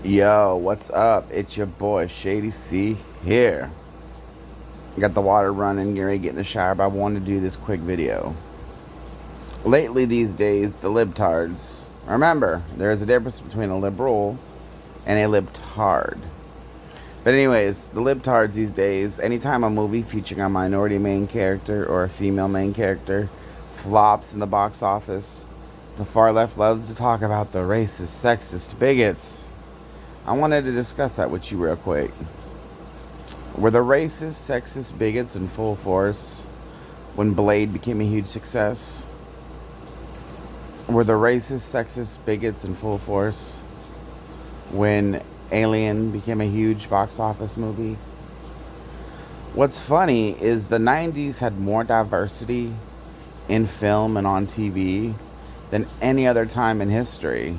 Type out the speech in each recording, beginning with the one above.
Yo, what's up? It's your boy Shady C here. Got the water running, getting ready to get in the shower, but I wanted to do this quick video. Lately, these days, the libtards. Remember, there's a difference between a liberal and a libtard. But anyways, the libtards these days, anytime a movie featuring a minority main character or a female main character flops in the box office, the far left loves to talk about the racist, sexist bigots. I wanted to discuss that with you real quick. Were the racist, sexist bigots in full force when Blade became a huge success? Were the racist, sexist bigots in full force when Alien became a huge box office movie? What's funny is the 90s had more diversity in film and on TV than any other time in history,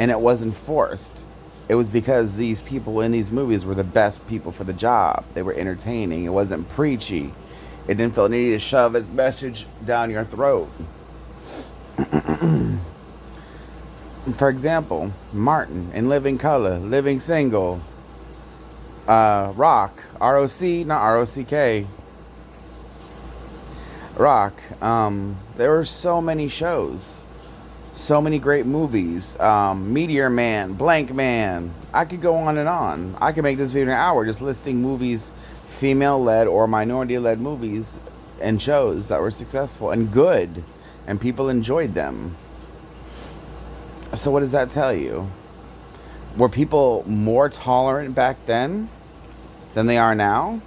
and it wasn't forced. It was because these people in these movies were the best people for the job. They were entertaining. It wasn't preachy. It didn't feel needed to shove its message down your throat. For example, Martin in Living Color, Living Single, Rock, R-O-C, not R-O-C-K, Rock. There were so many shows. So many great movies. Meteor Man, Blank Man. I could go on and on. I could make this video an hour just listing movies, female-led or minority-led movies and shows that were successful and good, and people enjoyed them. So what does that tell you? Were people more tolerant back then than they are now?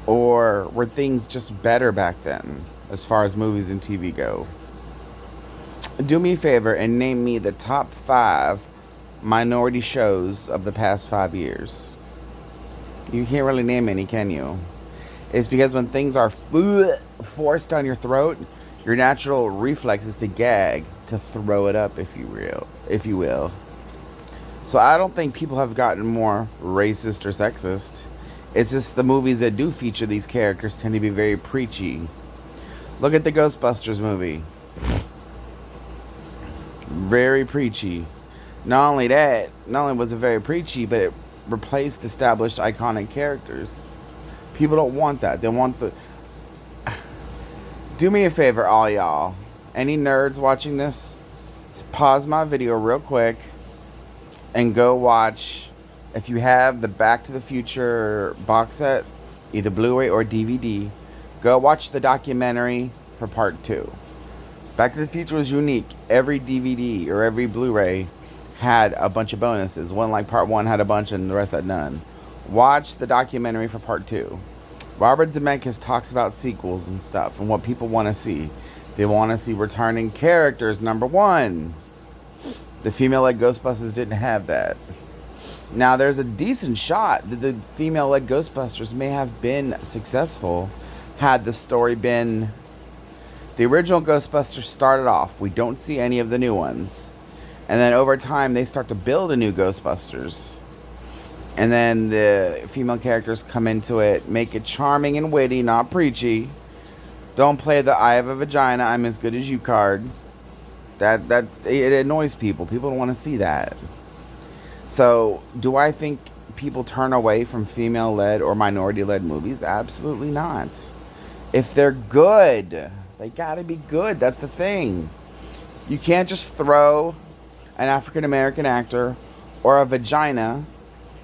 Or were things just better back then as far as movies and TV go? Do me a favor and name me the top 5 minority shows of the past 5 years. You can't really name any, can you? It's because when things are forced down your throat, your natural reflex is to gag, to throw it up, if you will. So I don't think people have gotten more racist or sexist. It's just the movies that do feature these characters tend to be very preachy. Look at the Ghostbusters movie. Very preachy. Not only was it very preachy, but it replaced established iconic characters. People don't want that. They want the... Do me a favor, all y'all. Any nerds watching this, pause my video real quick and go watch, if you have the Back to the Future box set, either Blu-ray or DVD, go watch the documentary for part 2. Back to the Future was unique. Every DVD or every Blu-ray had a bunch of bonuses. One, like part 1 had a bunch and the rest had none. Watch the documentary for part 2. Robert Zemeckis talks about sequels and stuff and what people want to see. They want to see returning characters, number 1. The female-led Ghostbusters didn't have that. Now, there's a decent shot that the female-led Ghostbusters may have been successful had the story been... The original Ghostbusters started off. We don't see any of the new ones. And then over time, they start to build a new Ghostbusters. And then the female characters come into it, make it charming and witty, not preachy. Don't play the "I have a vagina, I'm as good as you" card. It annoys people. People don't want to see that. So, do I think people turn away from female-led or minority-led movies? Absolutely not. If they're good, they gotta be good. That's the thing. You can't just throw an African-American actor or a vagina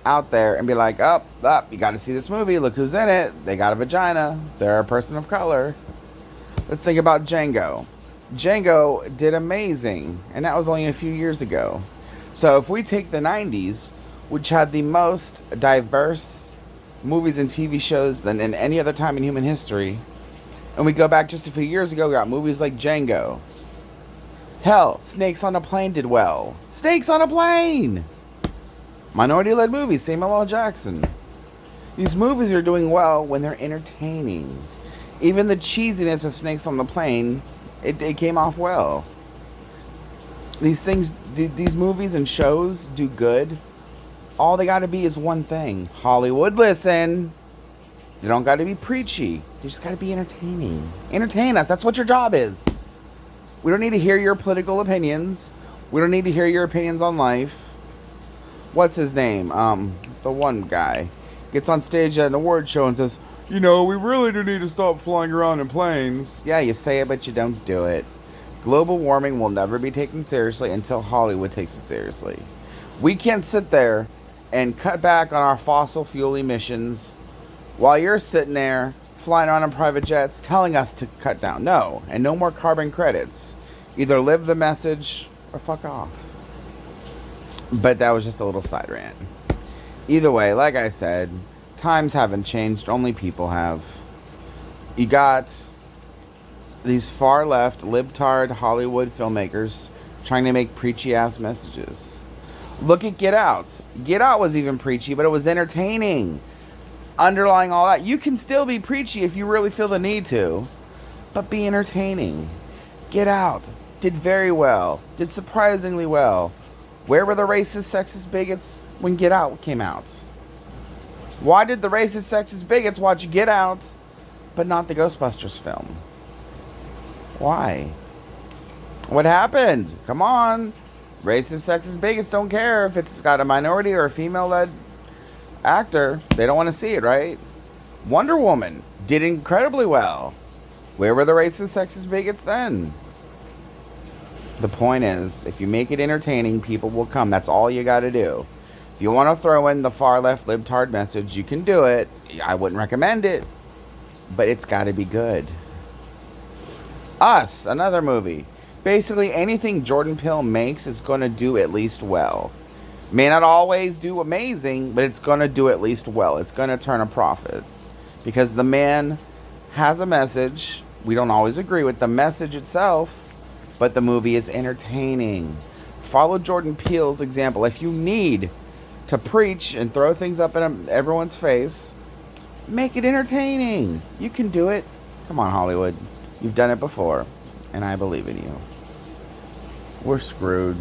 out there and be like, oh, you gotta see this movie. Look who's in it. They got a vagina. They're a person of color. Let's think about Django. Django did amazing, and that was only a few years ago. So if we take the 90s, which had the most diverse movies and TV shows than in any other time in human history, and we go back just a few years ago, we got movies like Django. Hell, Snakes on a Plane did well. Snakes on a Plane! Minority-led movies, Samuel L. Jackson. These movies are doing well when they're entertaining. Even the cheesiness of Snakes on the Plane, it came off well. These movies and shows do good. All they gotta be is one thing. Hollywood, listen. They don't gotta be preachy. They just gotta be entertaining. Entertain us. That's what your job is. We don't need to hear your political opinions. We don't need to hear your opinions on life. what's his name? The one guy gets on stage at an award show and says, "You know, we really do need to stop flying around in planes." Yeah, you say it, but you don't do it. Global warming will never be taken seriously until Hollywood takes it seriously. We can't sit there and cut back on our fossil fuel emissions while you're sitting there flying around in private jets telling us to cut down. No, and no more carbon credits. Either live the message or fuck off. But that was just a little side rant. Either way, like I said, times haven't changed, only people have. You got these far left, libtard Hollywood filmmakers trying to make preachy ass messages. Look at Get Out. Get Out was even preachy, but it was entertaining. Underlying all that, you can still be preachy if you really feel the need to, but be entertaining. Get Out did very well, did surprisingly well. Where were the racist, sexist bigots when Get Out came out? Why did the racist, sexist bigots watch Get Out, but not the Ghostbusters film? Why? What happened? Come on. Racist, sexist bigots don't care if it's got a minority or a female-led actor. They don't want to see it, right? Wonder Woman did incredibly well. Where were the racist, sexist bigots then? The point is, if you make it entertaining, people will come. That's all you got to do. If you want to throw in the far left libtard message, you can do it. I wouldn't recommend it, but it's got to be good. Us, another movie. Basically, anything Jordan Peele makes is going to do at least well. May not always do amazing, but it's going to do at least well. It's going to turn a profit. Because the man has a message. We don't always agree with the message itself, but the movie is entertaining. Follow Jordan Peele's example. If you need to preach and throw things up in everyone's face, make it entertaining. You can do it. Come on, Hollywood. You've done it before, and I believe in you. We're screwed.